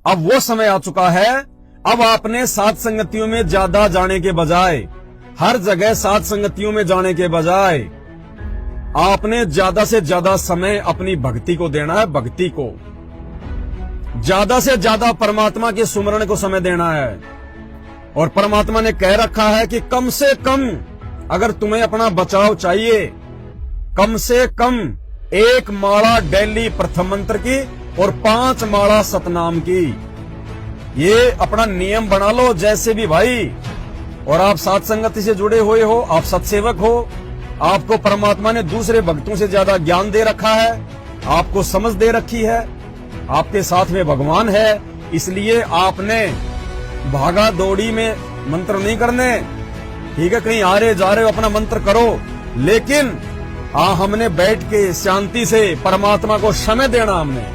अब वो समय आ चुका है। अब आपने सात संगतियों में ज्यादा जाने के बजाय, हर जगह सात संगतियों में जाने के बजाय आपने ज्यादा से ज्यादा समय अपनी भक्ति को देना है। भक्ति को ज्यादा से ज्यादा परमात्मा के सुमरण को समय देना है। और परमात्मा ने कह रखा है कि कम से कम अगर तुम्हें अपना बचाव चाहिए, कम से कम 1 माला डेली प्रथम मंत्र की और 5 माला सतनाम की, ये अपना नियम बना लो जैसे भी भाई। और आप सात संगति से जुड़े हुए हो, आप सत्सेवक हो, आपको परमात्मा ने दूसरे भक्तों से ज्यादा ज्ञान दे रखा है, आपको समझ दे रखी है, आपके साथ में भगवान है। इसलिए आपने भागा दौड़ी में मंत्र नहीं करने। ठीक है, कहीं आ रहे जा रहे हो अपना मंत्र करो, लेकिन हमने बैठ के शांति से परमात्मा को समय देना। हमने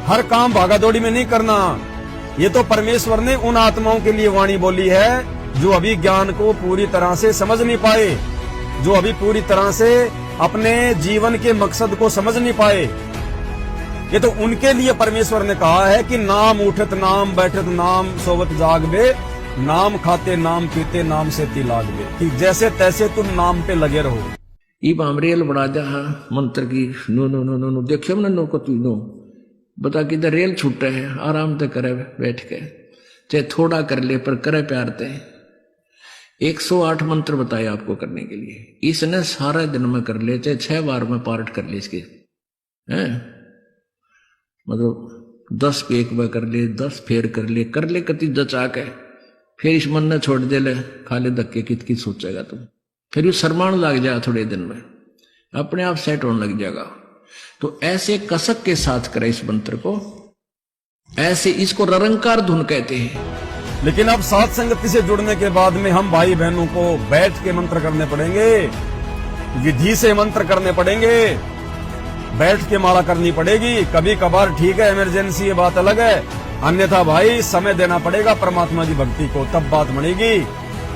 हर काम भागा दौड़ी में नहीं करना। ये तो परमेश्वर ने उन आत्माओं के लिए वाणी बोली है जो अभी ज्ञान को पूरी तरह से समझ नहीं पाए, जो अभी पूरी तरह से अपने जीवन के मकसद को समझ नहीं पाए। ये तो उनके लिए परमेश्वर ने कहा है कि नाम उठत नाम बैठत नाम सोवत जागबे, नाम खाते नाम पीते नाम से लागबे। कि जैसे तैसे तुम नाम पे लगे रहो। इब हम रेल बना जा मंत्र की no no no no no देखियो ना नो को तू नो बता किधर रेल छूटे है, आराम से करे बैठ के, चाहे थोड़ा कर ले पर करे प्यार ते। 108 मंत्र बताए आपको करने के लिए, इसने सारे दिन में कर ले, चाहे 6 बार में पार्ट कर ले इसके, हैं मतलब 10 पे एक बार कर ले, 10 फेर कर ले कति जचा के, फिर इस मन ने छोड़ दे ले, खा ले धक्के कित सोचेगा तुम, फिर ये शर्माण लग जाएगा, थोड़े दिन में अपने आप सेट होने लग जाएगा। तो ऐसे कसक के साथ करे इस मंत्र को, ऐसे इसको निरंकार धुन कहते हैं। लेकिन अब सात संगति से जुड़ने के बाद में हम भाई बहनों को बैठ के मंत्र करने पड़ेंगे, विधि से मंत्र करने पड़ेंगे, बैठ के माला करनी पड़ेगी। कभी कभार ठीक है, इमरजेंसी ये बात अलग है, अन्यथा भाई समय देना पड़ेगा परमात्मा की भक्ति को, तब बात बनेगी।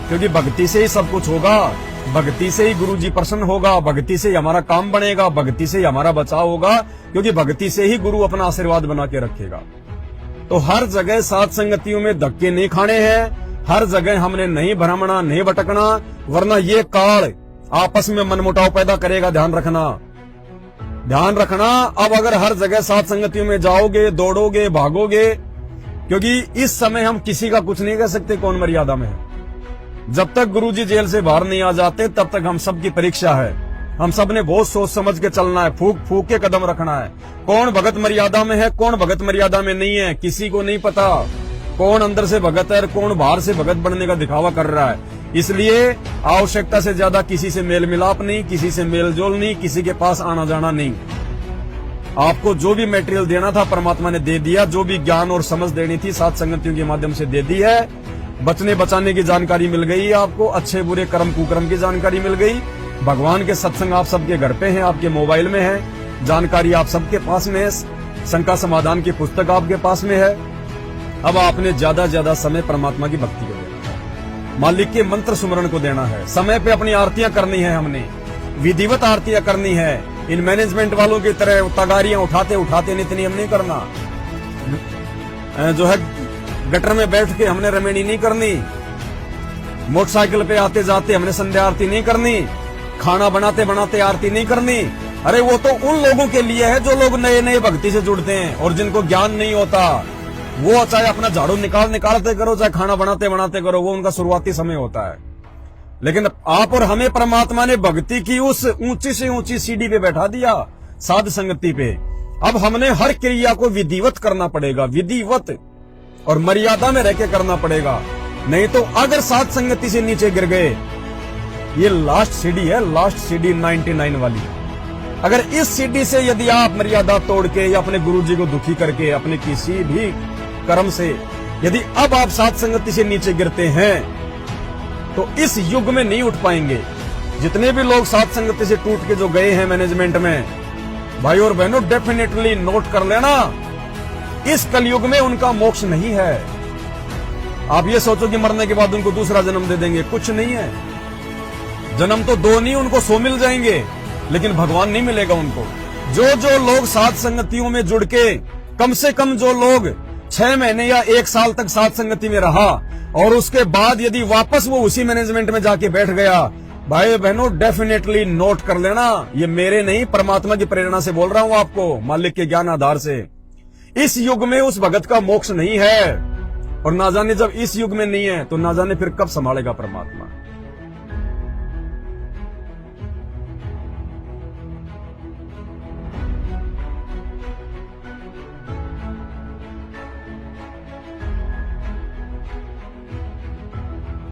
क्योंकि भक्ति से ही सब कुछ होगा, भक्ति से ही गुरु जी प्रसन्न होगा, भक्ति से ही हमारा काम बनेगा, भक्ति से ही हमारा बचाव होगा, क्योंकि भक्ति से ही गुरु अपना आशीर्वाद बना के रखेगा। तो हर जगह सात संगतियों में धक्के नहीं खाने हैं, हर जगह हमने नहीं भ्रमणा नहीं भटकना, वरना ये काल आपस में मनमुटाव पैदा करेगा। ध्यान रखना, ध्यान रखना। अब अगर हर जगह सात संगतियों में जाओगे, दौड़ोगे, भागोगे, क्योंकि इस समय हम किसी का कुछ नहीं कह सकते कौन मर्यादा में है। जब तक गुरुजी जेल से बाहर नहीं आ जाते तब तक हम सब की परीक्षा है। हम सब ने बहुत सोच समझ के चलना है, फूक फूक के कदम रखना है। कौन भगत मर्यादा में है, कौन भगत मर्यादा में नहीं है, किसी को नहीं पता। कौन अंदर से भगत है और कौन बाहर से भगत बनने का दिखावा कर रहा है। इसलिए आवश्यकता से ज्यादा किसी से मेल मिलाप नहीं, किसी से मेल जोल नहीं, किसी के पास आना जाना नहीं। आपको जो भी मटेरियल देना था परमात्मा ने दे दिया, जो भी ज्ञान और समझ देनी थी सात संगतियों के माध्यम से दे दी है। बचने बचाने की जानकारी मिल गई है आपको, अच्छे बुरे कर्म कुकर्म की जानकारी मिल गई। भगवान के सत्संग आप सबके घर पे हैं, आपके मोबाइल में है, जानकारी आप सबके पास में है, शंका समाधान की पुस्तक आपके पास में है। अब आपने ज्यादा समय परमात्मा की भक्ति को देना है, मालिक के मंत्र सुमरण को देना है, समय पे अपनी आरतियां करनी है, हमने विधिवत आरतियां करनी है। इन मैनेजमेंट वालों की तरह तगारियां उठाते उठाते नित्य हम नहीं करना, जो है गटर में बैठ के हमने रमेणी नहीं करनी, मोटरसाइकिल पे आते जाते हमने संध्या आरती नहीं करनी, खाना बनाते बनाते आरती नहीं करनी। अरे वो तो उन लोगों के लिए है जो लोग नए नए भक्ति से जुड़ते हैं और जिनको ज्ञान नहीं होता। वो चाहे अपना झाड़ू निकालते करो, चाहे खाना बनाते बनाते करो, वो उनका शुरुआती समय होता है। लेकिन आप और हमें परमात्मा ने भक्ति की उस ऊंची से ऊंची सीढ़ी पे बैठा दिया, साध संगति पे। अब हमने हर क्रिया को विधिवत करना पड़ेगा, विधिवत और मर्यादा में रहकर करना पड़ेगा। नहीं तो अगर सात संगति से नीचे गिर गए, ये लास्ट सीढ़ी है, लास्ट सीढ़ी 99 वाली। अगर इस सीढ़ी से यदि आप मर्यादा तोड़ के या अपने गुरुजी को दुखी करके अपने किसी भी कर्म से यदि अब आप सात संगति से नीचे गिरते हैं तो इस युग में नहीं उठ पाएंगे। जितने भी लोग सात संगति से टूट के जो गए हैं मैनेजमेंट में, भाई और बहनों डेफिनेटली नोट कर लेना, इस कलयुग में उनका मोक्ष नहीं है। आप ये सोचो कि मरने के बाद उनको दूसरा जन्म दे देंगे, कुछ नहीं है। जन्म तो 2 नहीं, उनको 100 मिल जाएंगे, लेकिन भगवान नहीं मिलेगा उनको। जो लोग सात संगतियों में जुड़ के, कम से कम जो लोग 6 महीने या 1 साल तक साथ संगति में रहा और उसके बाद यदि वापस वो उसी मैनेजमेंट में जाके बैठ गया, भाई बहनों डेफिनेटली नोट कर लेना, ये मेरे नहीं परमात्मा की प्रेरणा से बोल रहा हूं आपको, मालिक के ज्ञान आधार से। इस युग में उस भगत का मोक्ष नहीं है, और ना जाने जब इस युग में नहीं है तो ना जाने फिर कब संभालेगा परमात्मा।